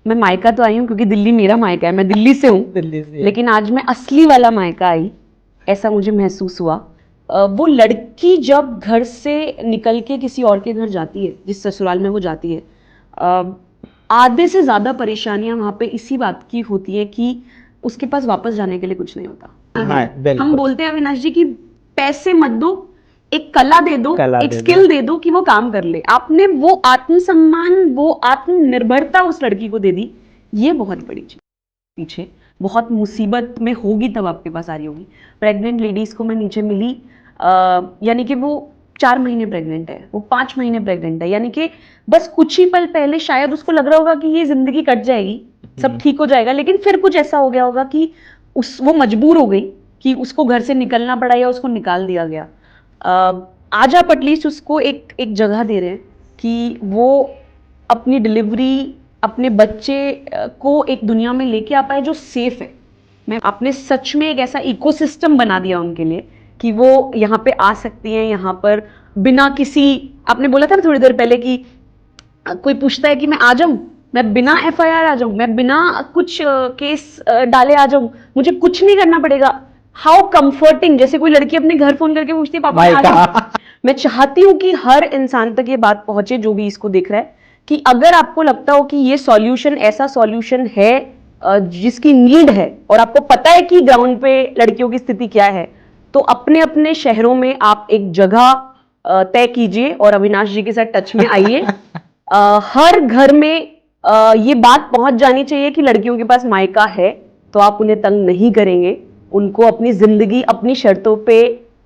मैं मायका तो आई हूँ क्योंकि दिल्ली मेरा मायका है, मैं दिल्ली से हूँ, लेकिन आज मैं असली वाला मायका आई, ऐसा मुझे महसूस हुआ। वो लड़की जब घर से निकल के किसी और के घर जाती है, जिस ससुराल में वो जाती है, आधे से ज़्यादा परेशानियां वहाँ पे इसी बात की होती है कि उसके पास वापस जाने के लिए कुछ नहीं होता। हाँ, हम बोलते हैं अविनाश जी कि पैसे मत दो, एक कला दे दो, एक स्किल दे दो कि वो काम कर ले। आपने वो आत्मसम्मान, वो आत्मनिर्भरता उस लड़की को दे दी, ये बहुत बड़ी चीज। पीछे बहुत मुसीबत में होगी तब आपके पास आ रही होगी। प्रेग्नेंट लेडीज को मैं नीचे मिली, यानी कि वो 4 महीने प्रेग्नेंट है, वो 5 महीने प्रेग्नेंट है, यानी कि बस कुछ ही पल पहले शायद उसको लग रहा होगा कि ये जिंदगी कट जाएगी, सब ठीक हो जाएगा, लेकिन फिर कुछ ऐसा हो गया होगा कि वो मजबूर हो गई कि उसको घर से निकलना पड़ा या उसको निकाल दिया गया। आज आप एटलीस्ट उसको एक जगह दे रहे हैं कि वो अपनी डिलीवरी, अपने बच्चे को एक दुनिया में लेके आ पाए जो सेफ है। आपने सच में एक ऐसा इकोसिस्टम बना दिया उनके लिए कि वो यहाँ पे आ सकती हैं, यहाँ पर बिना किसी, आपने बोला था ना थोड़ी देर पहले कि कोई पूछता है कि मैं आ जाऊं, मैं बिना FIR आ जाऊं, मैं बिना कुछ केस डाले आ जाऊं, मुझे कुछ नहीं करना पड़ेगा। How comforting. जैसे कोई लड़की अपने घर फोन करके पूछती है पापा आ जाओ। मैं चाहती हूँ कि हर इंसान तक ये बात पहुंचे जो भी इसको देख रहा है, कि अगर आपको लगता हो कि ये सॉल्यूशन ऐसा सॉल्यूशन है जिसकी नीड है, और आपको पता है कि ग्राउंड पे लड़कियों की स्थिति क्या है, तो अपने अपने शहरों में आप एक जगह तय कीजिए और अविनाश जी के साथ टच में आइए। हर घर में ये बात पहुंच जानी चाहिए कि लड़कियों के पास मायका है, तो आप उन्हें तंग नहीं करेंगे, उनको अपनी जिंदगी अपनी शर्तों पे,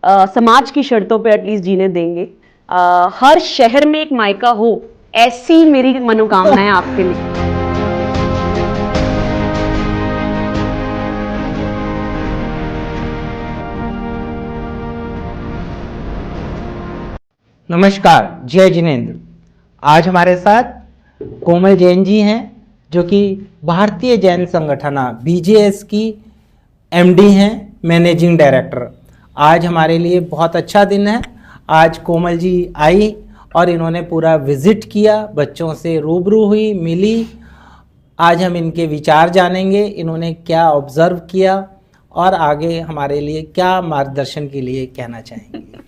समाज की शर्तों पे एटलीस्ट जीने देंगे। हर शहर में एक मायका हो, ऐसी मेरी मनोकामना है आपके लिए। नमस्कार, जय जिनेंद्र। आज हमारे साथ कोमल जैन जी हैं, जो कि भारतीय जैन संगठन BJS की MD हैं, मैनेजिंग डायरेक्टर। आज हमारे लिए बहुत अच्छा दिन है। आज कोमल जी आई और इन्होंने पूरा विजिट किया, बच्चों से रूबरू हुई, मिली। आज हम इनके विचार जानेंगे, इन्होंने क्या ऑब्जर्व किया और आगे हमारे लिए क्या मार्गदर्शन के लिए कहना चाहेंगे।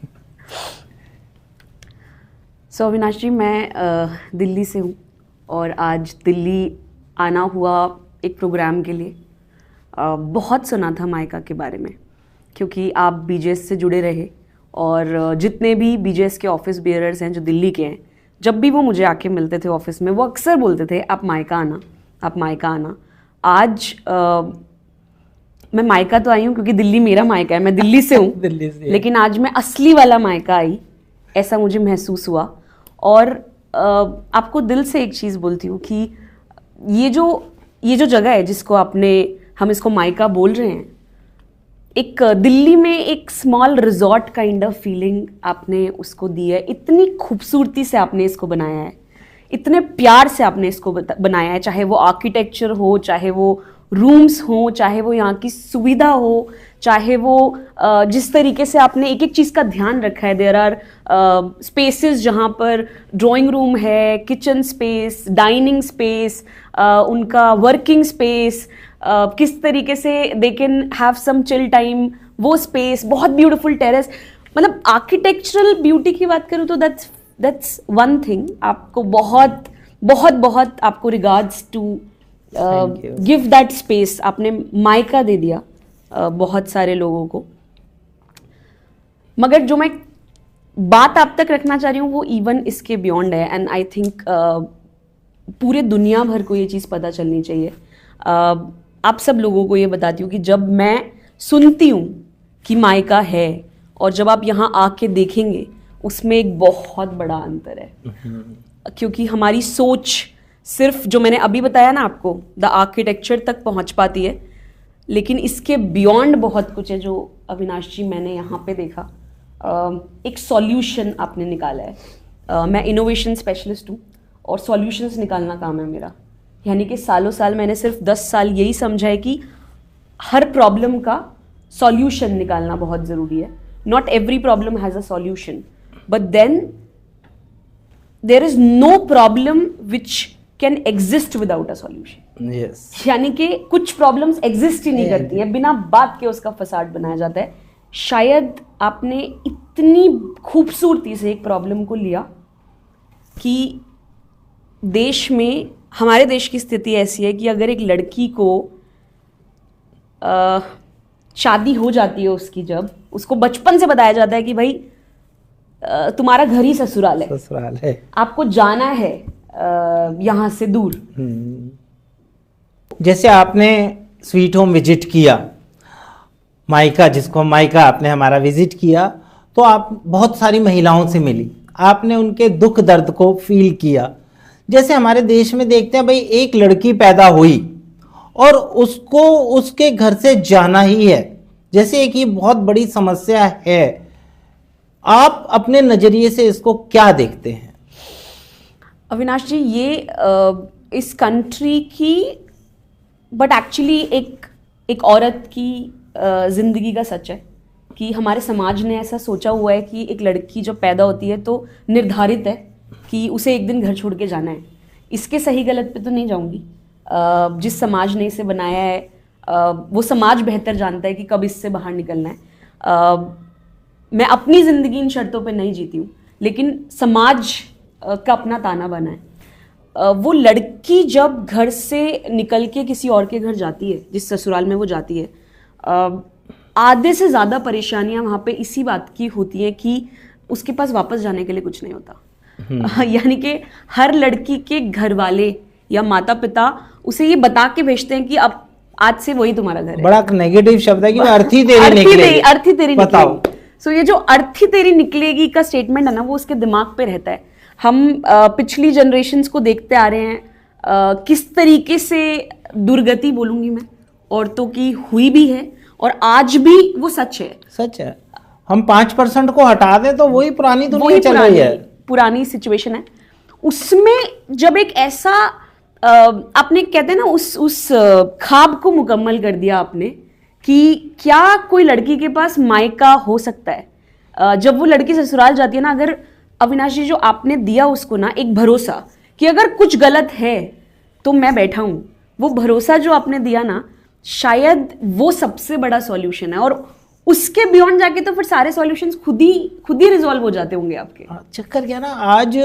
सो अविनाश जी, मैं दिल्ली से हूँ और आज दिल्ली आना हुआ एक प्रोग्राम के लिए। बहुत सुना था मायका के बारे में, क्योंकि आप BJS से जुड़े रहे, और जितने भी BJS के ऑफिस बेयरर्स हैं जो दिल्ली के हैं, जब भी वो मुझे आके मिलते थे ऑफिस में, वो अक्सर बोलते थे आप मायका आना, आप मायका आना। आज मैं मायका तो आई हूँ क्योंकि दिल्ली मेरा मायका है, मैं दिल्ली से हूँ लेकिन आज मैं असली वाला मायका आई, ऐसा मुझे महसूस हुआ। और आपको दिल से एक चीज़ बोलती हूँ कि ये जो जगह है जिसको हम इसको मायका बोल रहे हैं, एक दिल्ली में एक small resort kind of feeling आपने उसको दी है। इतनी खूबसूरती से आपने इसको बनाया है, इतने प्यार से आपने इसको बनाया है, चाहे वो आर्किटेक्चर हो, चाहे वो रूम्स हो, चाहे वो यहाँ की सुविधा हो, चाहे वो जिस तरीके से आपने एक एक चीज़ का ध्यान रखा है। देयर आर स्पेसेस जहाँ पर ड्राइंग रूम है, किचन स्पेस, डाइनिंग स्पेस, उनका वर्किंग स्पेस, किस तरीके से they can have some chill time, वो स्पेस, बहुत ब्यूटीफुल टेरेस। मतलब आर्किटेक्चरल ब्यूटी की बात करूँ तो दैट्स वन थिंग। आपको बहुत बहुत बहुत आपको regards to give that space. आपने मायका दे दिया बहुत सारे लोगों को। मगर जो मैं बात आप तक रखना चाह रही हूँ वो इवन इसके बियॉन्ड है, एंड आई थिंक पूरे दुनिया भर को ये चीज़ पता चलनी चाहिए। आप सब लोगों को ये बताती हूँ कि जब मैं सुनती हूँ कि मायका है और जब आप यहाँ आके देखेंगे, उसमें एक बहुत बड़ा अंतर है। क्योंकि हमारी सोच सिर्फ जो मैंने अभी बताया ना आपको, द आर्किटेक्चर तक पहुँच पाती है, लेकिन इसके बियॉन्ड बहुत कुछ है जो अविनाश जी मैंने यहाँ पे देखा। एक सॉल्यूशन आपने निकाला है। मैं इनोवेशन स्पेशलिस्ट हूँ और सॉल्यूशंस निकालना काम है मेरा। यानी कि सालों साल मैंने सिर्फ 10 साल यही समझा है कि हर प्रॉब्लम का सॉल्यूशन निकालना बहुत ज़रूरी है। Not every problem has a solution, but then there is no problem which can exist without a solution. Yes, यानी कि कुछ प्रॉब्लम्स एग्जिस्ट ही नहीं करती है, बिना बात के उसका फसाड बनाया जाता है। शायद आपने इतनी खूबसूरती से एक प्रॉब्लम को लिया कि देश में, हमारे देश की स्थिति ऐसी है कि अगर एक लड़की को शादी हो जाती है उसकी, जब उसको बचपन से बताया जाता है कि भाई तुम्हारा घर ही ससुराल है, आपको जाना है यहाँ से दूर। जैसे आपने स्वीट होम विजिट किया, मायका, जिसको मायका आपने हमारा विजिट किया, तो आप बहुत सारी महिलाओं से मिली, आपने उनके दुख दर्द को फील किया। जैसे हमारे देश में देखते हैं भाई, एक लड़की पैदा हुई और उसको उसके घर से जाना ही है, जैसे एक ये बहुत बड़ी समस्या है। आप अपने नजरिए से इसको क्या देखते हैं? अविनाश जी, ये इस कंट्री की, बट एक्चुअली एक औरत की जिंदगी का सच है कि हमारे समाज ने ऐसा सोचा हुआ है कि एक लड़की जब पैदा होती है तो निर्धारित है कि उसे एक दिन घर छोड़ के जाना है। इसके सही गलत पे तो नहीं जाऊंगी, जिस समाज ने इसे बनाया है वो समाज बेहतर जानता है कि कब इससे बाहर निकलना है। मैं अपनी ज़िंदगी इन शर्तों पे नहीं जीती हूँ, लेकिन समाज का अपना ताना बना है। वो लड़की जब घर से निकल के किसी और के घर जाती है, जिस ससुराल में वो जाती है, आधे से ज़्यादा परेशानियां वहाँ पे इसी बात की होती हैं कि उसके पास वापस जाने के लिए कुछ नहीं होता। यानी कि हर लड़की के घर वाले या माता पिता उसे ये बता के भेजते हैं कि अब आज से वही तुम्हारा घर है। बड़ा नेगेटिव शब्द है कि अर्थी तेरी निकलेगी। अर्थी तेरी निकलेगी। सो ये जो अर्थी तेरी निकलेगी का स्टेटमेंट है ना, वो उसके दिमाग पे रहता है। हम पिछली जनरेशन्स को देखते आ रहे हैं किस तरीके से दुर्गति, बोलूंगी मैं, औरतों की हुई भी है और आज भी वो सच है। सच है। हम 5% को हटा दें तो वही पुरानी दुनिया चल रही है, पुरानी सिचुएशन है। उसमें जब एक ऐसा आपने, कहते हैं ना, उस ख्वाब को मुकम्मल कर दिया आपने कि क्या कोई लड़की के पास मायका हो सकता है। जब वो लड़की ससुराल जाती है ना, अगर अविनाश जी जो आपने दिया उसको ना एक भरोसा कि अगर कुछ गलत है तो मैं बैठा हूं, वो भरोसा जो आपने दिया ना, शायद वो सबसे बड़ा सॉल्यूशन है। और उसके बियॉन्ड जाके तो फिर सारे सॉल्यूशंस खुद ही रिजॉल्व हो जाते होंगे आपके। चक्कर क्या ना, आज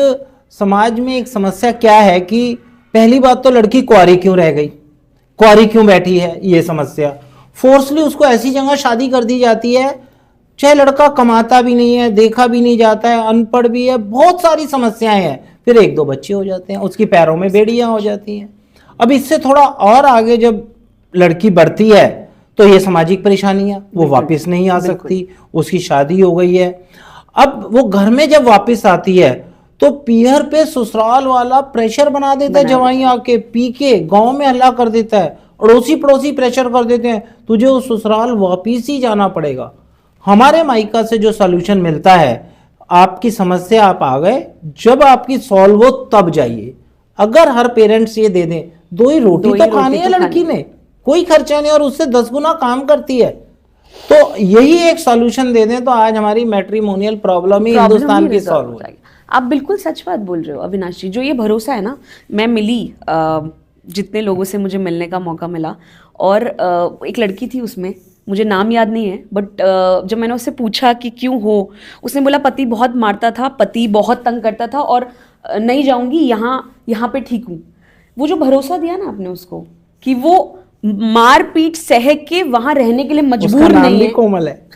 समाज में एक समस्या क्या है कि पहली बात तो लड़की कुंवारी क्यों रह गई, कुंवारी क्यों बैठी है, ये समस्या। फोर्सली उसको ऐसी जगह शादी कर दी जाती है, चाहे लड़का कमाता भी नहीं है, देखा भी नहीं जाता है, अनपढ़ भी है, बहुत सारी समस्याएं हैं, फिर 1-2 बच्चे हो जाते हैं, उसकी पैरों में बेड़ियां हो जाती हैं। अब इससे थोड़ा और आगे जब लड़की बढ़ती है तो ये सामाजिक परेशानियां, वो वापस नहीं आ सकती, उसकी शादी हो गई है। अब वो घर में जब वापस आती है तो पीहर पे ससुराल वाला प्रेशर बना देता है, जवाई आके पी के गाँव में हल्ला कर देता है, अड़ोसी पड़ोसी प्रेशर कर देते हैं, तुझे उस ससुराल वापिस ही जाना पड़ेगा। हमारे मायका से जो सॉल्यूशन मिलता है, आपकी समस्या आप आ गए, जब आपकी सॉल्व हो तब जाइए। अगर हर पेरेंट्स ये दे दें, 2 ही रोटी तो खानी है लड़की ने, कोई खर्चा नहीं, और उससे 10 गुना काम करती है, तो यही एक सॉल्यूशन दे दें तो आज हमारी मैट्रिमोनियल प्रॉब्लम ही हिंदुस्तान की सॉल्व हो जाएगी। आप बिल्कुल सच बात बोल रहे हो अविनाश जी। जो ये भरोसा है ना, मैं मिली जितने लोगों से मुझे मिलने का मौका मिला, और एक लड़की थी, उसमें मुझे नाम याद नहीं है, बट जब मैंने उससे पूछा कि क्यों हो, उसने बोला पति बहुत मारता था, पति बहुत तंग करता था, और नहीं जाऊंगी, यहाँ पे ठीक हूँ। वो जो भरोसा दिया ना आपने उसको कि वो मार पीट सह के वहां रहने के लिए मजबूर नहीं है, कोमल है।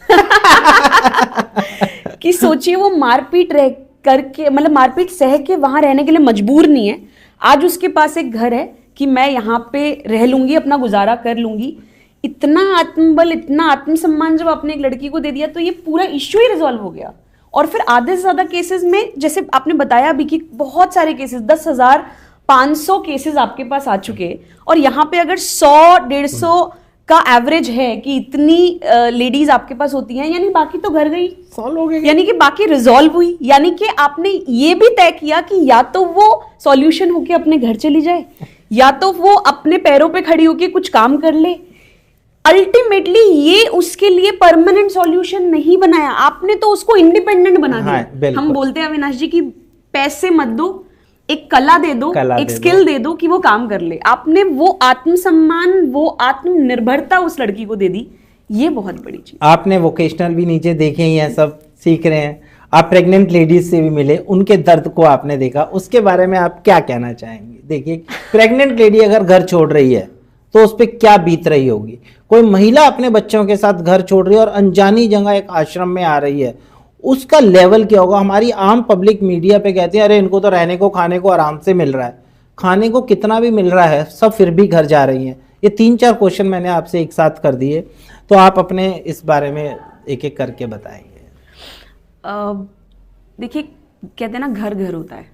कि सोचिए वो मारपीट रह करके, मतलब मारपीट सह के वहां रहने के लिए मजबूर नहीं है। आज उसके पास एक घर है कि मैं यहाँ पे रह लूंगी, अपना गुजारा कर लूंगी। इतना आत्मबल, इतना आत्मसम्मान जब आपने एक लड़की को दे दिया तो ये पूरा इश्यू ही रिजॉल्व हो गया। और फिर आधे से ज्यादा केसेस में, जैसे आपने बताया अभी कि बहुत सारे केसेस, 10,500 केसेस आपके पास आ चुके हैं, और यहाँ पे अगर 100-150 का एवरेज है कि इतनी लेडीज आपके पास होती हैं, यानी बाकी तो घर गई, सॉल्व हो गई, यानी कि बाकी रिजॉल्व हुई। यानी कि आपने ये भी तय किया कि या तो वो सॉल्यूशन होके अपने घर चली जाए, या तो वो अपने पैरों पे खड़ी होके कुछ काम कर ले। अल्टीमेटली ये उसके लिए परमानेंट सॉल्यूशन नहीं बनाया आपने, तो उसको इंडिपेंडेंट बना दिया। हम बोलते हैं अविनाश जी कि पैसे मत दो, एक कला दे दो, एक स्किल दे दो कि वो काम कर ले। आपने वो आत्मसम्मान, वो आत्मनिर्भरता उस लड़की को दे दी, ये बहुत बड़ी चीज। आपने वोकेशनल भी नीचे देखे ही हैं, सब सीख रहे हैं। आप प्रेग्नेंट लेडीज से भी मिले, उनके दर्द को आपने देखा, उसके बारे में आप क्या कहना चाहेंगे? देखिए, प्रेग्नेंट लेडी अगर घर छोड़ रही है तो उस पर क्या बीत रही होगी। कोई महिला अपने बच्चों के साथ घर छोड़ रही है और अनजानी जगह एक आश्रम में आ रही है, उसका लेवल क्या होगा। हमारी आम पब्लिक मीडिया पे कहती है अरे इनको तो रहने को खाने को आराम से मिल रहा है। खाने को कितना भी मिल रहा है, सब फिर भी घर जा रही हैं। ये 3-4 क्वेश्चन मैंने आपसे एक साथ कर दिए, तो आप अपने इस बारे में एक एक करके बताएंगे। देखिए, कहते हैं ना, घर घर होता है।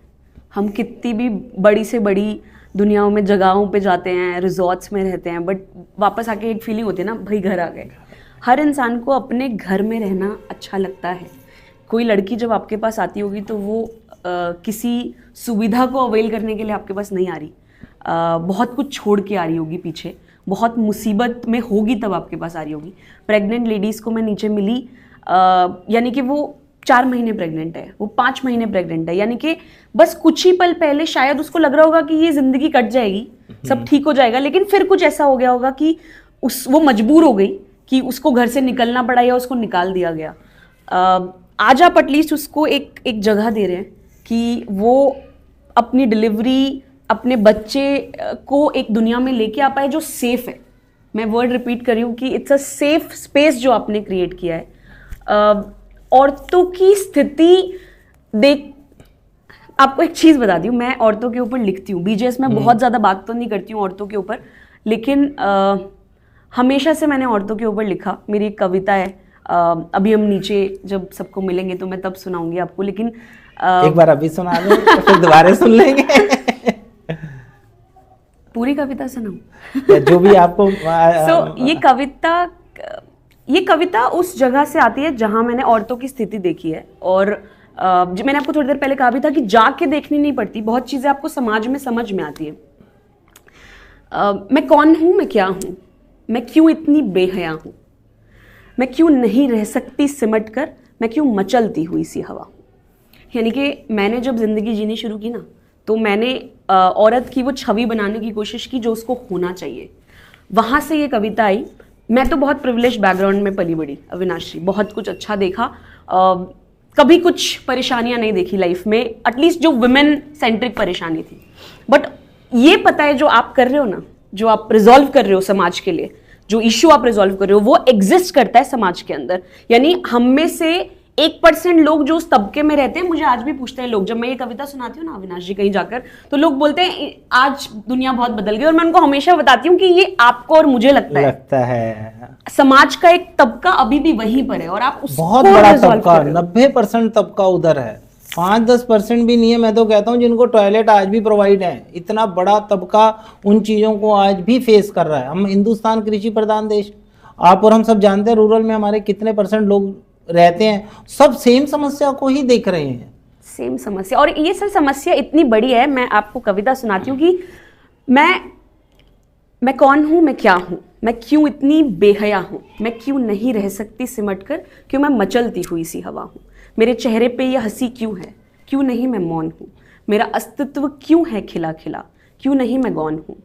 हम कितनी भी बड़ी से बड़ी दुनियाओं में जगहों पे जाते हैं, रिजॉर्ट्स में रहते हैं, बट वापस आके एक फीलिंग होती है ना, भाई घर आ गए। हर इंसान को अपने घर में रहना अच्छा लगता है। कोई लड़की जब आपके पास आती होगी तो वो किसी सुविधा को अवेल करने के लिए आपके पास नहीं आ रही, बहुत कुछ छोड़ के आ रही होगी पीछे, बहुत मुसीबत में होगी तब आपके पास आ रही होगी। प्रेग्नेंट लेडीज़ को मैं नीचे मिली, यानी कि वो 4 महीने प्रेग्नेंट है, वो 5 महीने प्रेग्नेंट है, यानी कि बस कुछ ही पल पहले शायद उसको लग रहा होगा कि ये जिंदगी कट जाएगी, सब ठीक हो जाएगा, लेकिन फिर कुछ ऐसा हो गया होगा कि वो मजबूर हो गई कि उसको घर से निकलना पड़ा या उसको निकाल दिया गया। आज आप एटलीस्ट उसको एक जगह दे रहे हैं कि वो अपनी डिलीवरी, अपने बच्चे को एक दुनिया में लेके आ पाए जो सेफ है। मैं वर्ड रिपीट कर रही हूँ कि इट्स अ सेफ स्पेस जो आपने क्रिएट किया है। औरतों की स्थिति देख, आपको एक चीज़ बता दी हूँ, मैं औरतों के ऊपर लिखती हूँ, बीजेएस में बहुत ज़्यादा बात तो नहीं करती हूँ औरतों के ऊपर, लेकिन हमेशा से मैंने औरतों के ऊपर लिखा। मेरी एक कविता है, अभी हम नीचे जब सबको मिलेंगे तो मैं तब सुनाऊंगी आपको, लेकिन एक बार अभी सुना दो तो फिर दोबारा सुन लेंगे। पूरी कविता सुनाऊं? जो भी आपको ये कविता उस जगह से आती है जहां मैंने औरतों की स्थिति देखी है। और मैंने आपको थोड़ी देर पहले कहा भी था कि जाके देखनी नहीं पड़ती, बहुत चीजें आपको समाज में समझ में आती है। मैं कौन हूं, मैं क्या हूं, मैं क्यों इतनी बेहया हूं, मैं क्यों नहीं रह सकती सिमट कर, मैं क्यों मचलती हुई सी हवा हूं। यानी कि मैंने जब जिंदगी जीनी शुरू की ना, तो मैंने औरत की वो छवि बनाने की कोशिश की जो उसको होना चाहिए। वहां से ये कविता आई। मैं तो बहुत प्रिविलेज बैकग्राउंड में पली बड़ी अविनाश, बहुत कुछ अच्छा देखा, कभी कुछ परेशानियां नहीं देखी लाइफ में, एटलीस्ट जो वुमेन सेंट्रिक परेशानी थी। बट ये पता है जो आप कर रहे हो ना, जो आप रिजॉल्व कर रहे हो समाज के लिए, जो इश्यू आप रिजॉल्व कर रहे हो, वो एग्जिस्ट करता है समाज के अंदर। यानी हम में से 1% लोग जो उस तबके में रहते हैं, मुझे आज भी पूछते हैं लोग, जब मैं ये कविता सुनाती हूँ ना अविनाश जी कहीं जाकर, तो लोग बोलते हैं आज दुनिया बहुत बदल गई। और मैं उनको हमेशा बताती हूँ कि ये आपको और मुझे लगता है समाज का एक तबका अभी भी वहीं पर है, और आप उसको बहुत बड़ा तबका, 90% तबका उधर है, 5-10% भी नहीं है। मैं तो कहता हूँ जिनको टॉयलेट आज भी प्रोवाइड है, इतना बड़ा तबका उन चीज़ों को आज भी फेस कर रहा है। हम हिंदुस्तान कृषि प्रधान देश, आप और हम सब जानते हैं रूरल में हमारे कितने % लोग रहते हैं, सब सेम समस्या को ही देख रहे हैं, सेम समस्या। और ये सब समस्या इतनी बड़ी है, मैं आपको कविता सुनाती हूँ कि मैं कौन हूँ, मैं क्या हूँ, मैं क्यों इतनी बेहया हूँ, मैं क्यों नहीं रह सकती सिमट कर, क्यों मैं मचलती हुई सी हवा हूँ, मेरे चेहरे पे ये हंसी क्यों है, क्यों नहीं मैं मौन हूँ, मेरा अस्तित्व क्यों है खिला खिला, क्यों नहीं मैं गौन हूँ,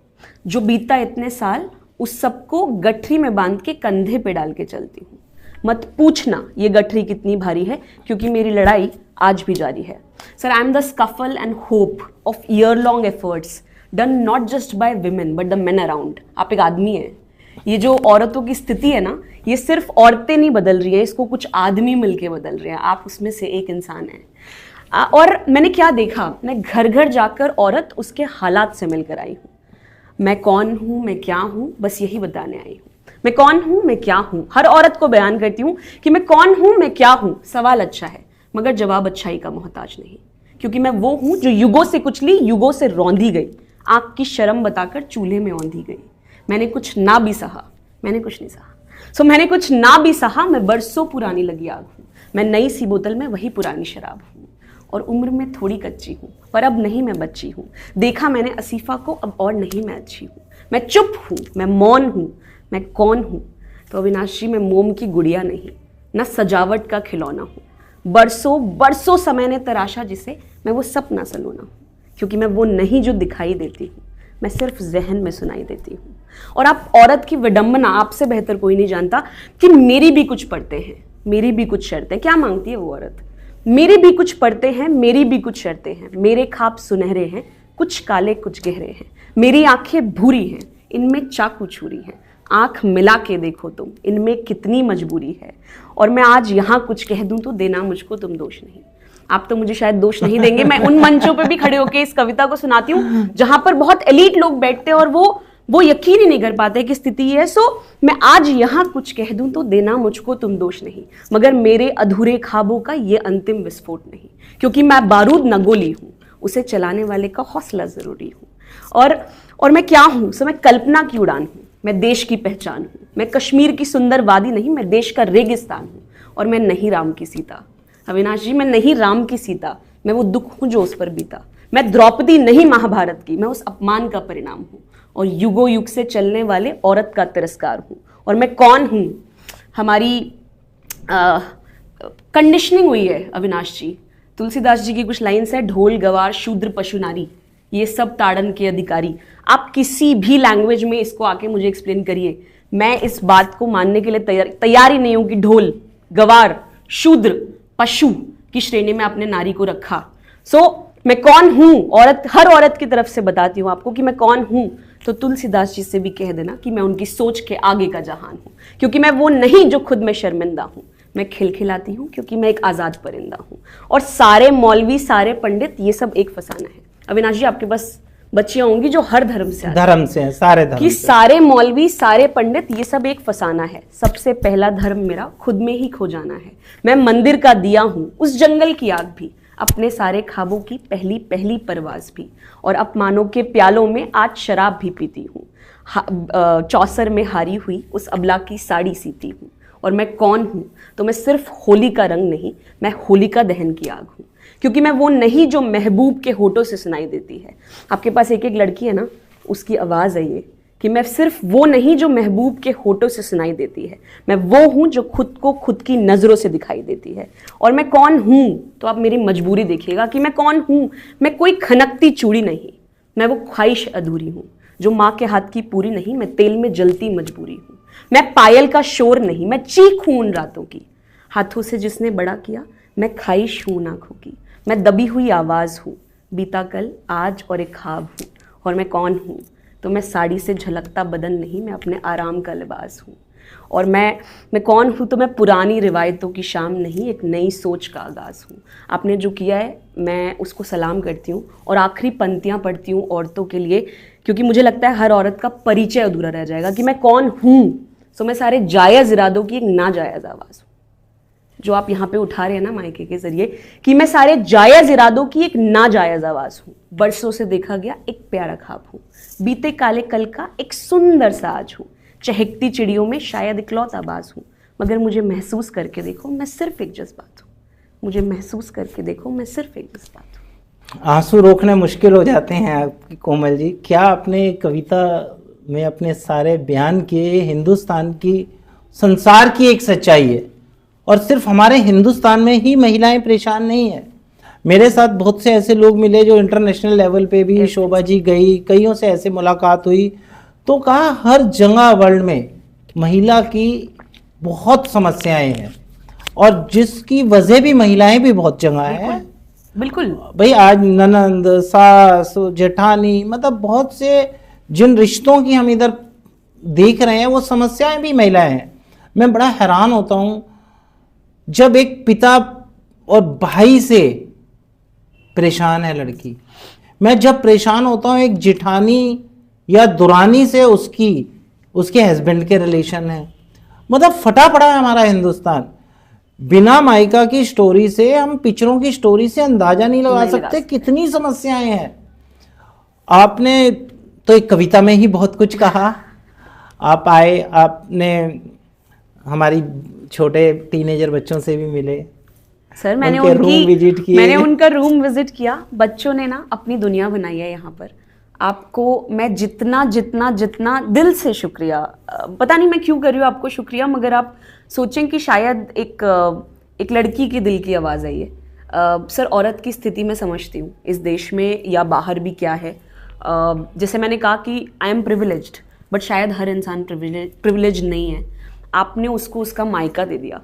जो बीता इतने साल उस सबको गठरी में बांध के कंधे पे डाल के चलती हूँ। मत पूछना ये गठरी कितनी भारी है, क्योंकि मेरी लड़ाई आज भी जारी है। Sir, I am the scuffle and hope of year long efforts done not just by women but the main around. आप एक आदमी हैं। ये जो औरतों की स्थिति है ना, ये सिर्फ औरतें नहीं बदल रही हैं, इसको कुछ आदमी मिलके बदल रहे हैं। आप उसमें से एक इंसान हैं। और मैंने क्या देखा, मैं घर घर जाकर औरत उसके हालात से मिलकर आई हूँ। मैं कौन हूँ, मैं क्या हूँ, बस यही बताने आई हूँ। मैं कौन हूँ, मैं क्या हूँ, हर औरत को बयान करती हूँ कि मैं कौन हूँ, मैं क्या हूँ। सवाल अच्छा है मगर जवाब अच्छाई का मोहताज नहीं, क्योंकि मैं वो हूँ जो युगों से कुचली, युगों से रौंदी गई, आँख की शर्म बताकर चूल्हे में औंधी गई। मैंने कुछ ना भी सहा, मैंने कुछ नहीं सहा, मैंने कुछ ना भी सहा, मैं बरसों पुरानी लगी आग हूँ। मैं नई सी बोतल में वही पुरानी शराब हूँ, और उम्र में थोड़ी कच्ची हूँ, पर अब नहीं मैं बच्ची हूँ। देखा मैंने असीफा को, अब और नहीं मैं अच्छी हूँ। मैं चुप हूँ, मैं मौन हूँ, मैं कौन हूँ? तो अविनाश जी, मैं मोम की गुड़िया नहीं, न सजावट का खिलौना हूँ। बरसों बरसों समय ने तराशा जिसे, मैं वो सपना सलोना हूँ। क्योंकि मैं वो नहीं जो दिखाई देती हूँ, मैं सिर्फ जहन में सुनाई देती हूँ। और आप औरत की विडंबना आपसे बेहतर कोई नहीं जानता कि मेरी भी कुछ पड़ते हैं, मेरी भी कुछ शर्तें। क्या मांगती है वो औरत? मेरे भी कुछ पड़ते हैं, मेरी भी कुछ शर्तें हैं, मेरे ख्वाब सुनहरे हैं, कुछ काले कुछ गहरे हैं, मेरी आंखें भूरी हैं, इनमें चाकू छुरी है, आंख मिला के देखो तुम, इनमें कितनी मजबूरी है, और मैं आज यहाँ कुछ कह दूं तो देना मुझको तुम दोष नहीं। आप तो मुझे शायद दोष नहीं देंगे, मैं उन मंचों पे भी खड़े होकर इस कविता को सुनाती हूँ जहां पर बहुत एलीट लोग बैठते हैं और वो यकीन ही नहीं कर पाते कि स्थिति है। सो मैं आज यहाँ कुछ कह दूं तो देना मुझको तुम दोष नहीं, मगर मेरे अधूरे ख्वाबों का ये अंतिम विस्फोट नहीं, क्योंकि मैं बारूद न गोली हूँ, उसे चलाने वाले का हौसला जरूरी हूँ। और मैं क्या हूँ? सो मैं कल्पना की उड़ान हूँ, मैं देश की पहचान हूँ, मैं कश्मीर की सुंदर वादी नहीं, मैं देश का रेगिस्तान हूँ, और मैं नहीं राम की सीता। अविनाश जी, मैं नहीं राम की सीता, मैं वो दुख हूँ जो उस पर बीता। मैं द्रौपदी नहीं महाभारत की, मैं उस अपमान का परिणाम हूँ, और युगों युग से चलने वाले औरत का तिरस्कार हूँ। और मैं कौन हूँ? हमारी कंडीशनिंग हुई है अविनाश जी। तुलसीदास जी की कुछ लाइन्स है, ढोल गवार शूद्र पशु नारी, ये सब ताड़न के अधिकारी। आप किसी भी लैंग्वेज में इसको आके मुझे एक्सप्लेन करिए, मैं इस बात को मानने के लिए तैयार ही नहीं हूं कि ढोल गवार शूद्र पशु की श्रेणी में आपने नारी को रखा। मैं कौन हूं? औरत, हर औरत की तरफ से बताती हूं आपको कि मैं कौन हूं। तो तुलसीदास जी से भी कह देना कि मैं उनकी सोच के आगे का जहान हूं, क्योंकि मैं वो नहीं जो खुद में शर्मिंदा हूं। मैं खिलखिलाती हूं क्योंकि मैं एक आजाद परिंदा हूं। और सारे मौलवी, सारे पंडित, ये सब एक फसाना है। अविनाश जी, आपके पास बच्चियां होंगी जो हर धर्म से हैं, सारे धर्म कि सारे मौलवी, सारे पंडित, ये सब एक फसाना है। सबसे पहला धर्म मेरा खुद में ही खो जाना है। मैं मंदिर का दिया हूं, उस जंगल की आग भी, अपने सारे ख्वाबों की पहली पहली परवाज भी, और अपमानों के प्यालों में आज शराब भी पीती हूँ। चौसर में हारी हुई उस अबला की साड़ी सीती हूँ। और मैं कौन हूँ? तो मैं सिर्फ होली का रंग नहीं, मैं होलिका दहन की आग हूँ, क्योंकि मैं वो नहीं जो महबूब के होठों से सुनाई देती है। आपके पास एक एक लड़की है ना, उसकी आवाज़ है ये कि मैं सिर्फ वो नहीं जो महबूब के होठों से सुनाई देती है, मैं वो हूँ जो खुद को खुद की नज़रों से दिखाई देती है। और मैं कौन हूँ? तो आप मेरी मजबूरी देखिएगा कि मैं कौन हूँ। मैं कोई खनकती चूड़ी नहीं, मैं वो ख्वाहिश अधूरी हूँ जो माँ के हाथ की पूरी नहीं, मैं तेल में जलती मजबूरी हूँ। मैं पायल का शोर नहीं, मैं चीख हूँ उन रातों की, हाथों से जिसने बड़ा किया, मैं ख्वाहिश हूँ आँखों की। मैं दबी हुई आवाज़ हूँ, बीता कल, आज और एक ख्वाब हूँ। और मैं कौन हूँ? तो मैं साड़ी से झलकता बदन नहीं, मैं अपने आराम का लिबास हूँ। और मैं कौन हूँ? तो मैं पुरानी रिवायतों की शाम नहीं, एक नई सोच का आगाज़ हूँ। आपने जो किया है मैं उसको सलाम करती हूँ, और आखिरी पंक्तियाँ पढ़ती हूँ औरतों के लिए, क्योंकि मुझे लगता है हर औरत का परिचय अधूरा रह जाएगा कि मैं कौन हूँ। सो मैं सारे जायज़ इरादों की एक नाजायज़ आवाज़ हूँ, जो आप यहाँ पे उठा रहे हैं ना मायके के जरिए, कि मैं सारे जायज़ इरादों की एक नाजायज़ आवाज़ हूँ। बरसों से देखा गया एक प्यारा ख्वाब हूँ, बीते काले कल का एक सुंदर सा आज हूँ। चहकती चिड़ियों में शायद इकलौता बाज हूँ, मगर मुझे महसूस करके देखो मैं सिर्फ एक जज्बात हूँ। मुझे महसूस करके देखो मैं सिर्फ एक जज्बात हूँ। आंसू रोकने मुश्किल हो जाते हैं आपकी कोमल जी। क्या आपने कविता में अपने सारे बयान किए हिंदुस्तान की, संसार की एक सच्चाई है, और सिर्फ हमारे हिंदुस्तान में ही महिलाएं परेशान नहीं है। मेरे साथ बहुत से ऐसे लोग मिले जो इंटरनेशनल लेवल पे भी, शोभा जी गई, कईयों से ऐसे मुलाकात हुई, तो कहा हर जगह वर्ल्ड में महिला की बहुत समस्याएं हैं, और जिसकी वजह भी महिलाएं भी बहुत जगह है। बिल्कुल भाई, आज ननंद, सास, जेठानी, मतलब बहुत से जिन रिश्तों की हम इधर देख रहे हैं वो समस्याएं भी महिलाएं हैं। मैं बड़ा हैरान होता हूं जब एक पिता और भाई से परेशान है लड़की, मैं जब परेशान होता हूं एक जिठानी या दुरानी से उसके हस्बैंड के रिलेशन है। मतलब फटा पड़ा है हमारा हिंदुस्तान। बिना मायका की स्टोरी से, हम पिक्चरों की स्टोरी से अंदाजा नहीं लगा सकते कितनी समस्याएं हैं। आपने तो एक कविता में ही बहुत कुछ कहा। आप आए, आपने हमारी छोटे टीनेजर बच्चों से भी मिले। सर, मैंने उनका रूम विजिट किया। बच्चों ने ना अपनी दुनिया बनाई है यहाँ पर। आपको मैं जितना जितना जितना दिल से शुक्रिया, पता नहीं मैं क्यों कर रही हूँ आपको शुक्रिया, मगर आप सोचें कि शायद एक लड़की की दिल की आवाज़ है ये। सर औरत की स्थिति मैं समझती हूँ इस देश में या बाहर भी क्या है। जैसे मैंने कहा कि आई एम प्रिविलेज्ड, बट शायद हर इंसान प्रिविलेज नहीं है। आपने उसको उसका मायका दे दिया,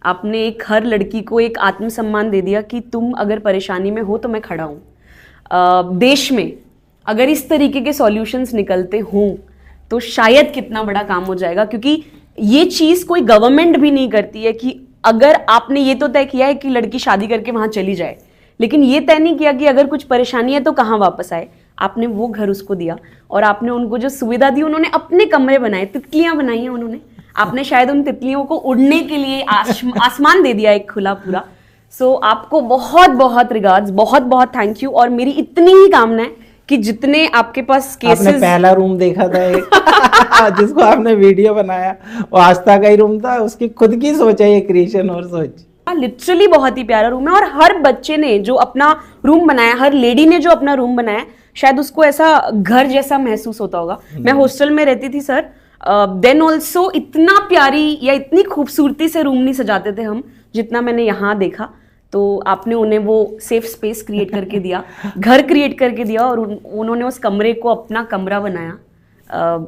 आपने एक हर लड़की को एक आत्मसम्मान दे दिया कि तुम अगर परेशानी में हो तो मैं खड़ा हूँ। देश में अगर इस तरीके के सॉल्यूशंस निकलते हों तो शायद कितना बड़ा काम हो जाएगा, क्योंकि ये चीज़ कोई गवर्नमेंट भी नहीं करती है कि अगर आपने ये तो तय किया है कि लड़की शादी करके वहाँ चली जाए, लेकिन ये तय नहीं किया कि अगर कुछ परेशानी है तो कहाँ वापस आए। आपने वो घर उसको दिया और आपने उनको जो सुविधा दी, उन्होंने अपने कमरे बनाए, तितलियां बनाई हैं उन्होंने। आपने शायद उन तितलियों को उड़ने के लिए आसमान दे दिया एक खुला पूरा। सो आपको बहुत बहुत रिगार्ड्स, बहुत बहुत थैंक यू। और मेरी इतनी ही कामना है कि जितने आपके पास केसेस, आपने पहला रूम देखा था एक जिसको आपने वीडियो बनाया, वो आस्था का ही रूम था, उसकी खुद की सोच है ये क्रिएशन और सोच। लिटरली बहुत ही प्यारा रूम है। और हर बच्चे ने जो अपना रूम बनाया, हर लेडी ने जो अपना रूम बनाया, शायद उसको ऐसा घर जैसा महसूस होता होगा। मैं हॉस्टल में रहती थी सर, देन ऑल्सो इतना प्यारी या इतनी खूबसूरती से रूम नहीं सजाते थे हम जितना मैंने यहाँ देखा। तो आपने उन्हें वो सेफ स्पेस क्रिएट करके दिया, घर क्रिएट करके दिया, और उन्होंने उस कमरे को अपना कमरा बनाया।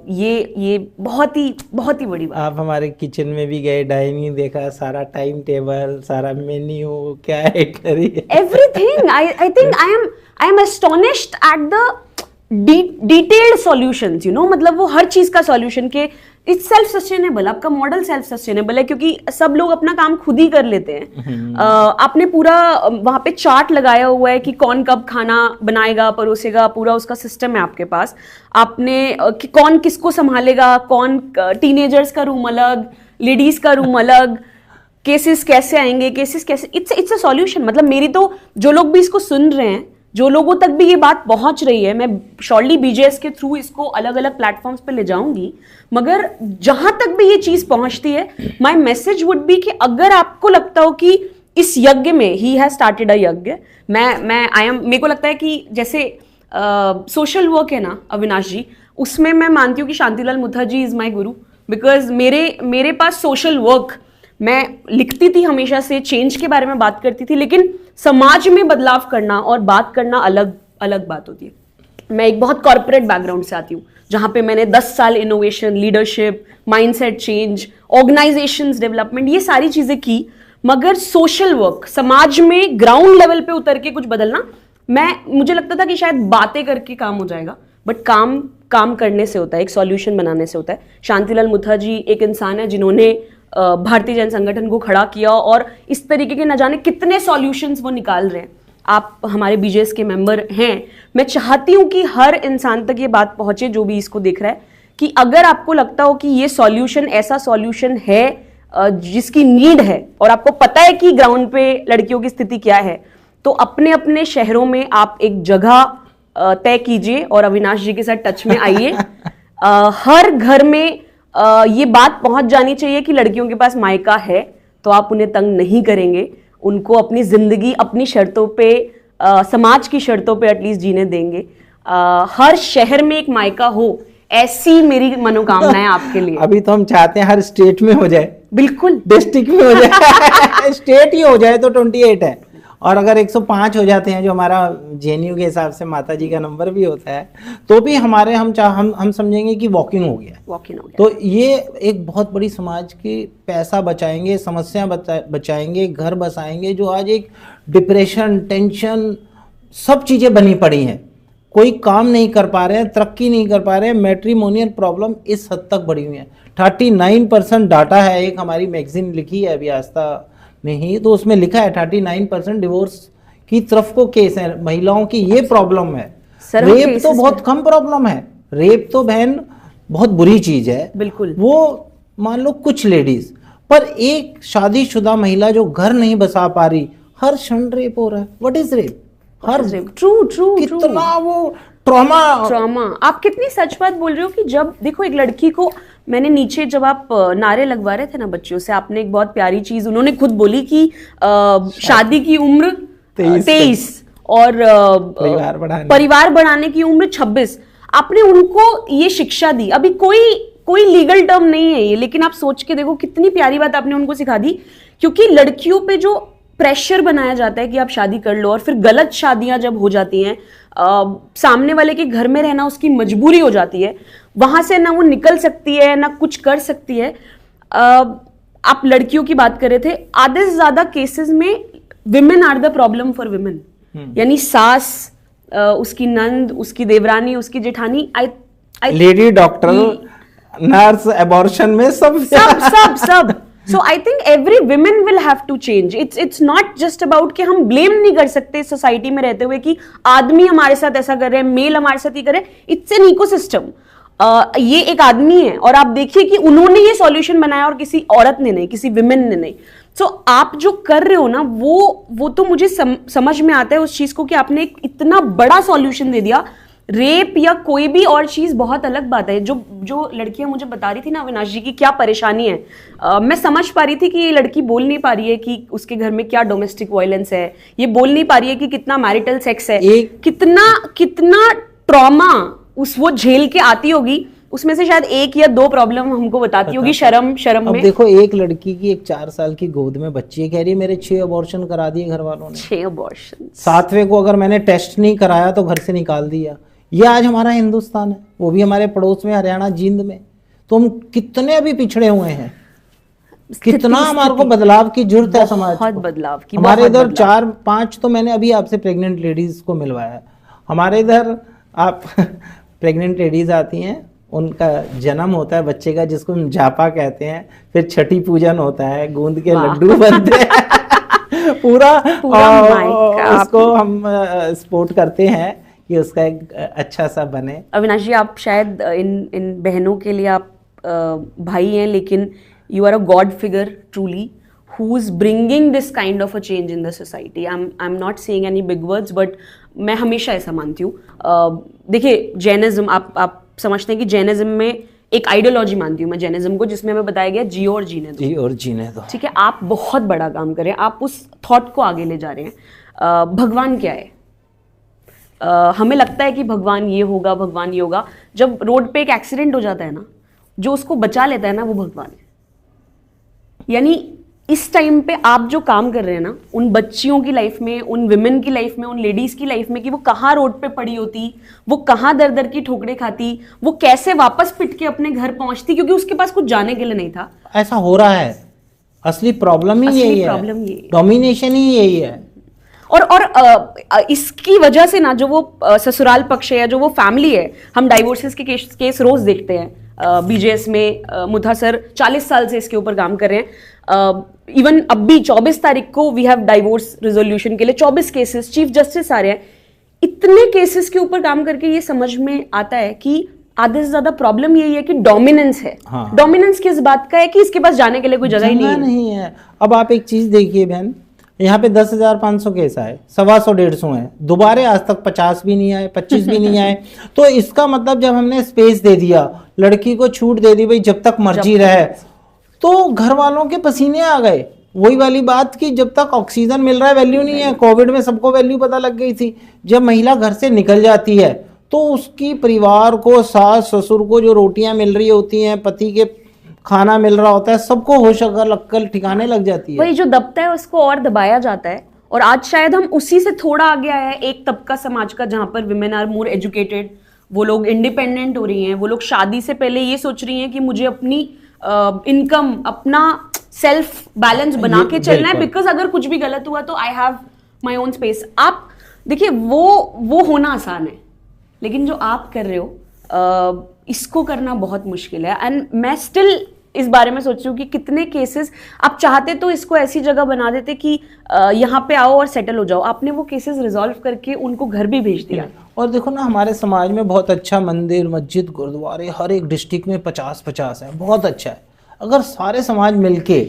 ये बहुत ही बड़ी बात। आप हमारे किचन में भी गए, डाइनिंग देखा, सारा टाइम टेबल, सारा मेन्यू, क्या है करिए, everything. I think I am astonished at the detailed solutions, मतलब वो हर चीज का सॉल्यूशन के इट्स सेल्फ सस्टेनेबल। आपका मॉडल सेल्फ सस्टेनेबल है क्योंकि सब लोग अपना काम खुद ही कर लेते हैं। आपने पूरा वहां पे चार्ट लगाया हुआ है कि कौन कब खाना बनाएगा, परोसेगा, पूरा उसका सिस्टम है आपके पास। आपने कि कौन किसको संभालेगा, कौन टीनेजर्स का रूम अलग, लेडीज का रूम अलग, केसेस कैसे आएंगे, केसेस कैसे, इट्स अ सॉल्यूशन। मतलब मेरी तो, जो लोग भी इसको सुन रहे हैं, जो लोगों तक भी ये बात पहुंच रही है, मैं शॉर्टली बीजेएस के थ्रू इसको अलग अलग प्लेटफॉर्म्स पे ले जाऊंगी, मगर जहां तक भी ये चीज पहुंचती है, माय मैसेज वुड बी कि अगर आपको लगता हो कि इस यज्ञ में ही हैज स्टार्टेड अ यज्ञ, मेरे को लगता है कि जैसे सोशल वर्क है ना अविनाश जी, उसमें मैं मानती हूँ कि Shantilal Mukherjee is my Guru. Because मेरे पास सोशल वर्क, मैं लिखती थी हमेशा से, चेंज के बारे में बात करती थी, लेकिन समाज में बदलाव करना और बात करना अलग अलग बात होती है। मैं एक बहुत कॉर्पोरेट बैकग्राउंड से आती हूँ, जहाँ पे मैंने 10 साल innovation, leadership, mindset change, organisations development, ये सारी चीजें की, मगर सोशल वर्क, समाज में ग्राउंड लेवल पे उतर के कुछ बदलना, मुझे लगता था कि शायद बातें करके काम हो जाएगा, बट काम करने से होता है, एक सॉल्यूशन बनाने से होता है। शांतिलाल मुखर्जी एक इंसान है जिन्होंने भारतीय जन संगठन को खड़ा किया, और इस तरीके के न जाने कितने सॉल्यूशंस वो निकाल रहे हैं। आप हमारे बीजेएस के मेंबर हैं, मैं चाहती हूं कि हर इंसान तक ये बात पहुंचे जो भी इसको देख रहा है, कि अगर आपको लगता हो कि ये सॉल्यूशन ऐसा सॉल्यूशन है जिसकी नीड है, और आपको पता है कि ग्राउंड पे लड़कियों की स्थिति क्या है, तो अपने अपने शहरों में आप एक जगह तय कीजिए और अविनाश जी के साथ टच में आइए। हर घर में ये बात पहुंच जानी चाहिए कि लड़कियों के पास मायका है, तो आप उन्हें तंग नहीं करेंगे, उनको अपनी जिंदगी अपनी शर्तों पे, समाज की शर्तों पे एटलीस्ट जीने देंगे। हर शहर में एक मायका हो, ऐसी मेरी मनोकामना है आपके लिए। अभी तो हम चाहते हैं हर स्टेट में हो जाए, बिल्कुल डिस्ट्रिक्ट में हो जाए। स्टेट ही हो जाए तो 28 है, और अगर 105 हो जाते हैं, जो हमारा जेएनयू के हिसाब से माता जी का नंबर भी होता है, तो भी हमारे हम समझेंगे कि वॉकिंग हो गया। तो ये एक बहुत बड़ी समाज की पैसा बचाएंगे, समस्या बचाएंगे, घर बसाएंगे, जो आज एक डिप्रेशन, टेंशन, सब चीज़ें बनी पड़ी हैं, कोई काम नहीं कर पा रहे हैं, तरक्की नहीं कर पा रहे हैं, मैट्रिमोनियल प्रॉब्लम इस हद तक बढ़ी हुई है। 39% डाटा है, एक हमारी मैगजीन लिखी है अभी आस्था में ही, तो उसमें लिखा है 39% डिवोर्स की तरफ को केस है महिलाओं की, ये प्रॉब्लम है। रेप तो बहुत कम प्रॉब्लम है, रेप तो बहन बहुत बुरी चीज है, बिल्कुल। वो मान लो कुछ लेडीज, पर एक शादीशुदा महिला जो घर नहीं बसा पा रही, हर क्षण रेप हो रहा है। What is rape? ट्रू कितना वो ट्रॉमा। आप कितनी सच बात बोल रहे हो कि जब देखो एक लड़की को, मैंने नीचे जब आप नारे लगवा रहे थे ना बच्चों से, आपने एक बहुत प्यारी चीज उन्होंने खुद बोली कि शादी की उम्र 23 और परिवार बढ़ाने की उम्र 26। आपने उनको ये शिक्षा दी। अभी कोई लीगल टर्म नहीं है ये, लेकिन आप सोच के देखो कितनी प्यारी बात आपने उनको सिखा दी, क्योंकि लड़कियों पे जो प्रेशर बनाया जाता है कि आप शादी कर लो, और फिर गलत शादियां जब हो जाती हैं, सामने वाले के घर में रहना उसकी मजबूरी हो जाती है, वहां से ना वो निकल सकती है ना कुछ कर सकती है। आप लड़कियों की बात कर रहे थे, आधे से ज्यादा केसेस में women are the problem for women, यानी सास, उसकी नंद, उसकी देवरानी, उसकी जेठानी, लेडी डॉक्टर, नर्स, एबॉर्शन में सब So I think every women will have to change. It's not just about कि हम ब्लेम नहीं कर सकते सोसाइटी में रहते हुए कि आदमी हमारे साथ ऐसा कर रहे हैं, मेल हमारे साथ ही कर रहे हैं। It's an ecosystem. ये एक आदमी है और आप देखिए कि उन्होंने ये सॉल्यूशन बनाया और किसी औरत ने नहीं, किसी विमेन ने नहीं। सो आप जो कर रहे हो ना, वो तो मुझे समझ में आता है उस चीज को कि आपने एक इतना बड़ा सॉल्यूशन दे दिया। रेप या कोई भी और चीज बहुत अलग बात है। जो लड़कियां मुझे बता रही थी ना अविनाश जी की क्या परेशानी है, मैं समझ पा रही थी कि ये लड़की बोल नहीं पा रही है कि उसके घर में क्या डोमेस्टिक वायलेंस है, ये बोल नहीं पा रही है कि कितना मैरिटल सेक्स है, कितना ट्रॉमा वो झेल के आती होगी। उसमें से शायद एक या दो प्रॉब्लम हमको बताती होगी शर्म अब में। देखो, एक लड़की की एक 4 साल की गोद में बच्ची है, कह रही है मेरे 6 अबॉर्शन करा दिए घर वालों ने। 6 अबॉर्शन। 7वें को अगर मैंने टेस्ट नहीं कराया तो घर से निकाल दिया। ये आज हमारा हिंदुस्तान है, वो भी हमारे पड़ोस में हरियाणा, जींद में। तो हम कितने अभी पिछड़े हुए हैं, कितना हमारे को बदलाव की जरूरत है समाज को। बदलाव की हमारे इधर 4-5 तो मैंने अभी आपसे प्रेग्नेंट लेडीज को मिलवाया। हमारे इधर आप प्रेग्नेंट लेडीज आती हैं, उनका जन्म होता है बच्चे का, जिसको हम जापा कहते हैं, फिर छठी पूजन होता है, गूंद के लड्डू बनते हैं पूरा उसको हम सपोर्ट करते हैं कि उसका एक अच्छा सा बने। अविनाश जी, आप शायद इन बहनों के लिए आप भाई हैं, लेकिन you are a god figure truly who is bringing this kind of a change in the society. I'm not saying any big words, but मैं हमेशा ऐसा मानती हूँ। देखिए, जैनिज्म, आप समझते हैं कि जैनिज्म में एक आइडियोलॉजी मानती हूँ मैं जैनिज्म को, जिसमें हमें बताया गया जियो और जीने दो। ठीक है, आप बहुत बड़ा काम कर रहे हैं, आप उस थॉट को आगे ले जा रहे हैं। भगवान क्या है? हमें लगता है कि भगवान ये होगा, भगवान ये होगा। जब रोड पे एक एक्सीडेंट हो जाता है ना, जो उसको बचा लेता है ना, वो भगवान है। यानी इस टाइम पे आप जो काम कर रहे हैं ना, उन बच्चियों की लाइफ में, उन विमेन की लाइफ में, उन लेडीज की लाइफ में, कि वो कहाँ रोड पे पड़ी होती, वो कहाँ दर दर की ठोकरें खाती, वो कैसे वापस पिट के अपने घर पहुंचती, क्योंकि उसके पास कुछ जाने के लिए नहीं था। ऐसा हो रहा है। असली प्रॉब्लम ही यही है, डोमिनेशन ही यही है। और इसकी वजह से ना, जो वो ससुराल पक्ष है या जो वो फैमिली है, हम डाइवोर्सेस के केस रोज देखते हैं। बीजेएस में मुथा सर 40 साल से इसके ऊपर काम कर रहे हैं। इवन अभी 24 तारीख को वी हैव डाइवोर्स रेजोल्यूशन के लिए 24 केसेस, चीफ जस्टिस आ रहे हैं। इतने केसेस के ऊपर काम करके ये समझ में आता है कि आधे से ज्यादा प्रॉब्लम यही है कि डोमिनेंस है। हाँ। डोमिनेंस किस बात का है कि इसके पास जाने के लिए कोई जगह ही नहीं है। अब आप एक चीज देखिए बहन, यहाँ पे 10,500 केस आए, 125 हैं, दोबारा आज तक 50 भी नहीं आए, 25 भी नहीं आए। तो इसका मतलब जब हमने स्पेस दे दिया, लड़की को छूट दे दी, भाई जब तक मर्जी रहे, तो घर वालों के पसीने आ गए। वही वाली बात कि जब तक ऑक्सीजन मिल रहा है वैल्यू नहीं है। कोविड में सबको वैल्यू पता लग गई थी। जब महिला घर से निकल जाती है तो उसकी परिवार को, सास ससुर को जो रोटियां मिल रही होती हैं, पति के खाना मिल रहा होता है, सबको होश अकल ठिकाने लग जाती है। वही जो दबता है उसको और दबाया जाता है। और आज शायद हम उसी से थोड़ा आगे आया है, एक तबका समाज का जहां पर विमेन आर मोर एजुकेटेड, वो लोग इंडिपेंडेंट हो रही हैं, वो लोग शादी से पहले ये सोच रही हैं कि मुझे अपनी इनकम, अपना सेल्फ बैलेंस बना के चलना है, बिकॉज अगर कुछ भी गलत हुआ तो I have my own space. आप देखिए, वो होना आसान है, लेकिन जो आप कर रहे हो इसको करना बहुत मुश्किल है। एंड मैं स्टिल इस बारे में सोच रही हूँ कि कितने केसेस आप चाहते तो इसको ऐसी जगह बना देते कि यहाँ पे आओ और सेटल हो जाओ। आपने वो केसेस रिजॉल्व करके उनको घर भी भेज दिया। और देखो ना, हमारे समाज में बहुत अच्छा मंदिर, मस्जिद, गुरुद्वारे हर एक डिस्ट्रिक्ट में 50-50 है, बहुत अच्छा है। अगर सारे समाज मिलके,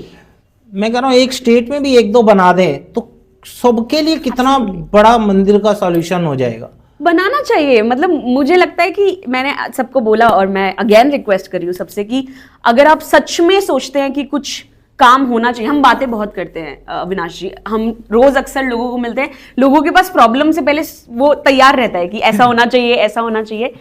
मैं कह रहा हूँ एक स्टेट में भी 1-2 बना दें तो सबके लिए कितना बड़ा मंदिर का सॉल्यूशन हो जाएगा। बनाना चाहिए। मतलब मुझे लगता है कि मैंने सबको बोला, और मैं अगेन रिक्वेस्ट कर रही हूँ सबसे कि अगर आप सच में सोचते हैं कि कुछ काम होना चाहिए। हम बातें बहुत करते हैं अविनाश जी, हम रोज अक्सर लोगों को मिलते हैं, लोगों के पास प्रॉब्लम से पहले वो तैयार रहता है कि ऐसा होना चाहिए, ऐसा होना चाहिए।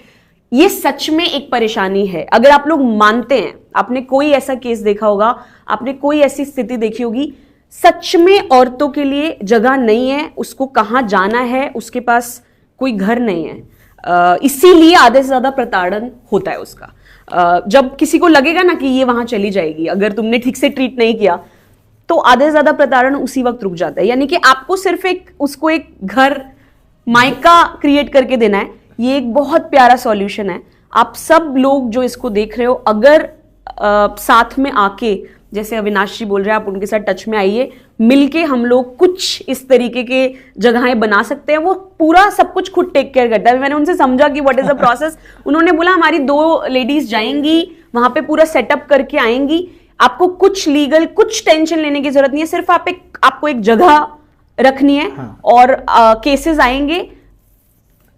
ये सच में एक परेशानी है। अगर आप लोग मानते हैं, आपने कोई ऐसा केस देखा होगा, आपने कोई ऐसी स्थिति देखी होगी, सच में औरतों के लिए जगह नहीं है, उसको कहाँ जाना है, उसके पास कोई घर नहीं है। इसीलिए आधे से ज्यादा प्रताड़न होता है उसका। जब किसी को लगेगा ना कि ये वहां चली जाएगी, अगर तुमने ठीक से ट्रीट नहीं किया, तो आधे से ज्यादा प्रताड़न उसी वक्त रुक जाता है। यानी कि आपको सिर्फ उसको एक घर, मायका क्रिएट करके देना है। ये एक बहुत प्यारा सॉल्यूशन है। आप सब लोग जो इसको देख रहे हो, अगर साथ में आके, जैसे अविनाश जी बोल रहे हैं, आप उनके साथ टच में आइए, मिलके हम लोग कुछ इस तरीके के जगहें बना सकते हैं। वो पूरा सब कुछ खुद टेक केयर करता है। मैंने उनसे समझा कि व्हाट इज द प्रोसेस। उन्होंने बोला हमारी 2 लेडीज जाएंगी वहां पे, पूरा सेटअप करके आएंगी, आपको कुछ लीगल, कुछ टेंशन लेने की जरूरत नहीं है, सिर्फ आपको एक जगह रखनी है। हाँ। और केसेस आएंगे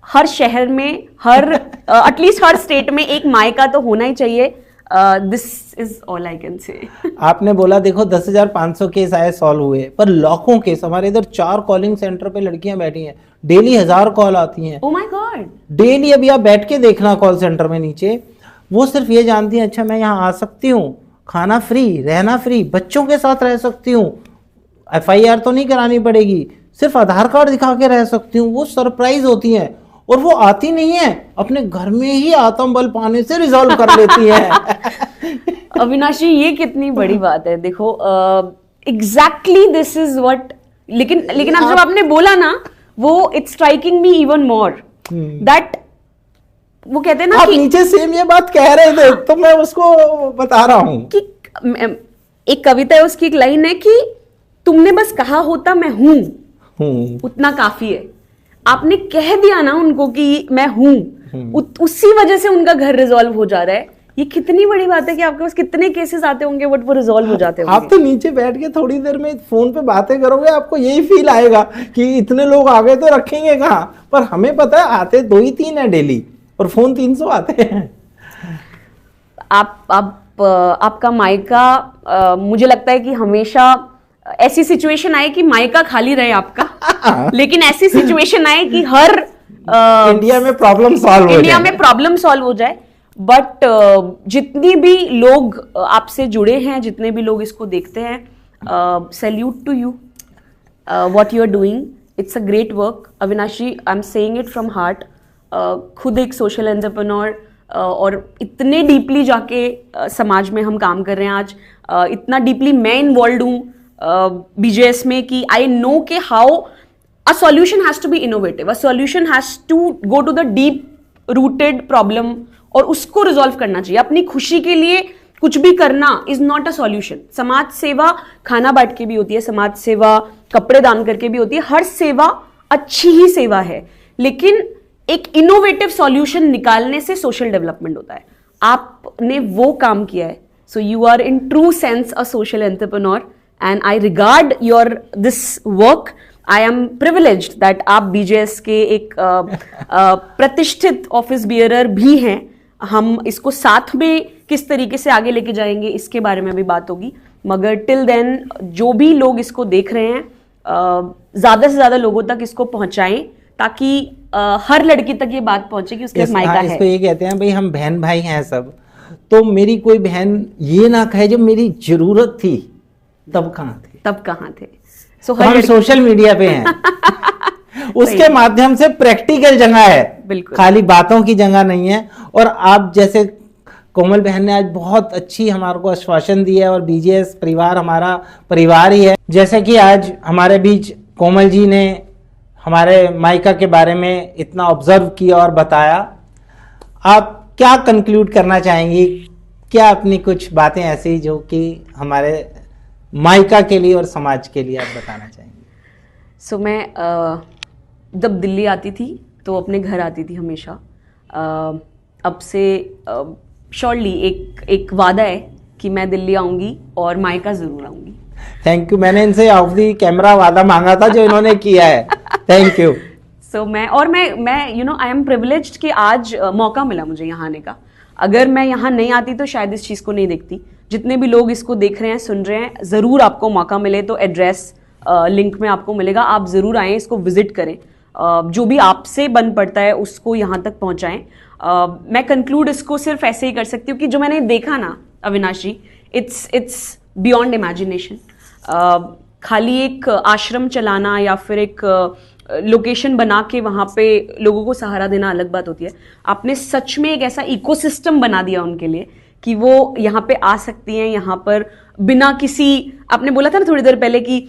हर शहर में, हर एटलीस्ट हर स्टेट में एक मायका तो होना ही चाहिए। This is all I can say. आपने बोला देखो 10,500 केस आए, सॉल्व हुए, पर लाखों केस हमारे इधर 4 कॉलिंग सेंटर पे लड़कियां बैठी हैं, डेली 1000 कॉल आती हैं। Oh my God, daily. अभी आप बैठ के देखना कॉल सेंटर में नीचे, वो सिर्फ ये जानती हैं अच्छा मैं यहाँ आ सकती हूँ, खाना फ्री, रहना फ्री, बच्चों के साथ रह सकती हूँ, FIR तो नहीं करानी पड़ेगी, सिर्फ आधार कार्ड दिखा के रह सकती हूँ। वो सरप्राइज होती हैं और वो आती नहीं है, अपने घर में ही आत्म बल पाने से रिजॉल्व कर लेती है। अविनाश जी, ये कितनी बड़ी बात है। देखो एग्जैक्टली दिस इज व्हाट, लेकिन अब जब आपने बोला ना, वो it's striking me even more that, वो कहते हैं ना आप नीचे सेम ये बात कह रहे थे तो मैं उसको बता रहा हूं कि एक कविता है, उसकी एक लाइन है कि तुमने बस कहा होता मैं हूं, उतना काफी है। आपने कह दिया ना उनको कि मैं हूं, उसी वजह से उनका घर रिजॉल्व हो जा रहा है। ये कितनी बड़ी बात है कि आपके पास कितने केसेस आते होंगे बट वो रिजॉल्व हो जाते होंगे। आप तो नीचे बैठ के थोड़ी देर में फोन पे बातें करोगे, आपको यही फील आएगा कि इतने लोग आ गए तो रखेंगे कहाँ। पर हमें पता है आते 2 ही 3 है डेली, और फोन 300 आते हैं। आपका मायका, मुझे लगता है कि हमेशा ऐसी सिचुएशन आए कि मायका खाली रहे आपका, लेकिन ऐसी सिचुएशन आए कि हर इंडिया में प्रॉब्लम सॉल्व हो जाए। बट जितनी भी लोग आपसे जुड़े हैं, जितने भी लोग इसको देखते हैं, salute to you, what you are doing, it's a great work. Avinash ji, I am saying it from heart. खुद एक सोशल एंटरप्रेन्योर, और इतने डीपली जाके समाज में हम काम कर रहे हैं आज। इतना डीपली मैं इन्वॉल्व हूँ BJS में कि आई नो के how a solution has to be innovative, a solution has to go to the deep rooted problem और उसको रिजॉल्व करना चाहिए। अपनी खुशी के लिए कुछ भी करना इज नॉट अ सॉल्यूशन। समाज सेवा खाना बांट के भी होती है, समाज सेवा कपड़े दान करके भी होती है, हर सेवा अच्छी ही सेवा है, लेकिन एक इनोवेटिव सॉल्यूशन निकालने से सोशल डेवलपमेंट होता है। आपने वो काम किया है, so you are in true sense a social entrepreneur and I regard your this work. I am privileged that आप BJS के एक प्रतिष्ठित ऑफिस बियरर भी हैं। हम इसको साथ में किस तरीके से आगे लेके जाएंगे इसके बारे में भी बात होगी, मगर टिल देन जो भी लोग इसको देख रहे हैं, ज्यादा से ज्यादा लोगों तक इसको पहुंचाएं ताकि हर लड़की तक ये बात पहुंचे कि उसके मायका है। इसको ये कहते हैं भाई हम बहन भाई हैं सब, तो मेरी कोई बहन ये ना कहे जब मेरी जरूरत थी तब कहाँ थे। So, तो हम सोशल मीडिया पे हैं उसके माध्यम से प्रैक्टिकल जगह है, बिल्कुल खाली बातों की जगह नहीं है। और आप जैसे कोमल बहन ने आज बहुत अच्छी हमारे को आश्वासन दिया है, और BJS परिवार हमारा परिवार ही है। जैसे कि आज हमारे बीच कोमल जी ने हमारे मायका के बारे में इतना ऑब्जर्व किया और बताया, आप क्या कंक्लूड करना चाहेंगी? क्या अपनी कुछ बातें ऐसी जो कि हमारे मायका के लिए और समाज के लिए आप बताना चाहेंगे? सो मैं जब दिल्ली आती थी तो अपने घर आती थी हमेशा। अब से श्योरली एक वादा है कि मैं दिल्ली आऊंगी और मायका जरूर आऊंगी। Thank you. मैंने इनसे ऑफ दी कैमरा वादा मांगा था जो इन्होंने किया है। Thank you. सो मैं you know I am privileged कि आज मौका मिला मुझे यहाँ आने का। अगर मैं यहाँ नहीं आती तो शायद इस चीज़ को नहीं देखती। जितने भी लोग इसको देख रहे हैं, सुन रहे हैं, ज़रूर आपको मौका मिले तो एड्रेस लिंक में आपको मिलेगा, आप ज़रूर आएँ, इसको विजिट करें, जो भी आपसे बन पड़ता है उसको यहाँ तक पहुँचाएँ। मैं कंक्लूड इसको सिर्फ ऐसे ही कर सकती हूँ कि जो मैंने देखा ना अविनाश जी, इट्स बियॉन्ड इमेजिनेशन। खाली एक आश्रम चलाना या फिर एक लोकेशन बना के वहां पे लोगों को सहारा देना अलग बात होती है। आपने सच में एक ऐसा इकोसिस्टम बना दिया उनके लिए कि वो यहाँ पे आ सकती हैं, यहाँ पर बिना किसी, आपने बोला था ना थोड़ी देर पहले कि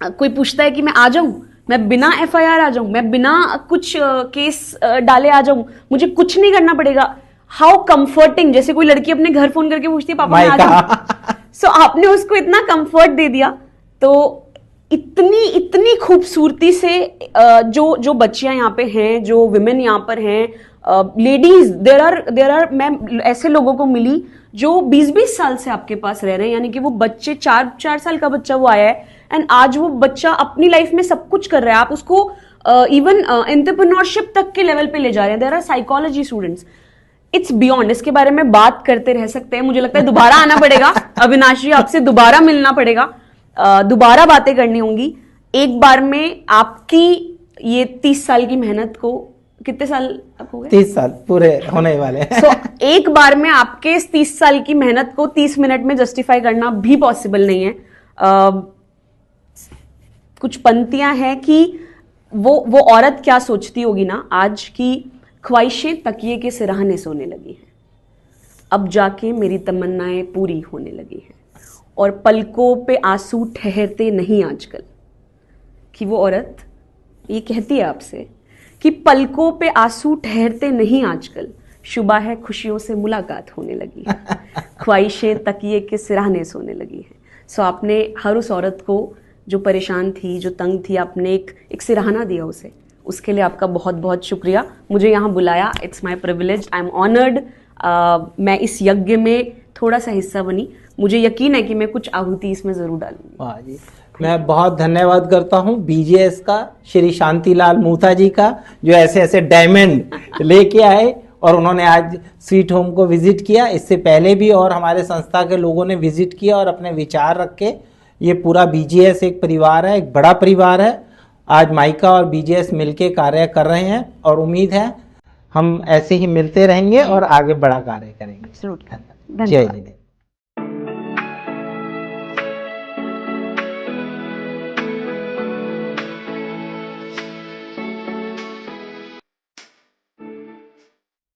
कोई पूछता है कि मैं आ जाऊं, मैं बिना FIR आ जाऊं, मैं बिना कुछ केस डाले आ जाऊं, मुझे कुछ नहीं करना पड़ेगा। हाउ कंफर्टिंग, जैसे कोई लड़की अपने घर फोन करके पूछती है पापा मैं आ जाऊं, सो आपने उसको इतना कंफर्ट दे दिया। तो इतनी खूबसूरती से जो बच्चियां यहाँ पे हैं, जो विमेन यहाँ पर हैं, लेडीज, देर आर मैं ऐसे लोगों को मिली जो 20-20 साल से आपके पास रह रहे हैं, यानी कि वो बच्चे 4 साल का बच्चा वो आया है एंड आज वो बच्चा अपनी लाइफ में सब कुछ कर रहा है। आप उसको इवन एंटरप्रेन्योरशिप तक के लेवल पे ले जा रहे हैं। There are psychology students, it's beyond. इसके बारे में बात करते रह सकते हैं, मुझे लगता है दोबारा आना पड़ेगा अविनाश जी, आपसे दोबारा मिलना पड़ेगा, दोबारा बातें करनी होंगी। एक बार में आपकी ये 30 साल की मेहनत को, कितने साल हो गए? 30 साल पूरे होने वाले हैं। So, एक बार में आपके इस 30 साल की मेहनत को 30 मिनट में जस्टिफाई करना भी पॉसिबल नहीं है। कुछ पंक्तियां हैं कि वो औरत क्या सोचती होगी ना आज की ख्वाहिशें तकिए के सिरहाने सोने लगी हैं, अब जाके मेरी तमन्नाएं पूरी होने लगी हैं, और पलकों पे आंसू ठहरते नहीं आजकल। कि वो औरत ये कहती है आपसे कि पलकों पे आंसू ठहरते नहीं आजकल, शुबा है खुशियों से मुलाकात होने लगी है, ख्वाहिशें तकिए के सिरहाने सोने लगी हैं। सो आपने हर उस औरत को जो परेशान थी, जो तंग थी, आपने एक सिरहाना दिया उसे, उसके लिए आपका बहुत बहुत शुक्रिया। मुझे यहाँ बुलाया, it's my privilege, I am honoured. मैं इस यज्ञ में थोड़ा सा हिस्सा बनी, मुझे यकीन है कि मैं कुछ आहुति इसमें जरूर डालूंगी। वाह जी, मैं बहुत धन्यवाद करता हूँ BJS का, श्री शांतिलाल मूथा जी का, जो ऐसे ऐसे डायमंड लेके आए और उन्होंने आज स्वीट होम को विजिट किया। इससे पहले भी और हमारे संस्था के लोगों ने विजिट किया और अपने विचार रखे। ये पूरा BJS एक परिवार है, एक बड़ा परिवार है। आज माइका और BJS मिलके कार्य कर रहे हैं और उम्मीद है हम ऐसे ही मिलते रहेंगे और आगे बड़ा कार्य करेंगे। जरूर। जय जिनेंद्र।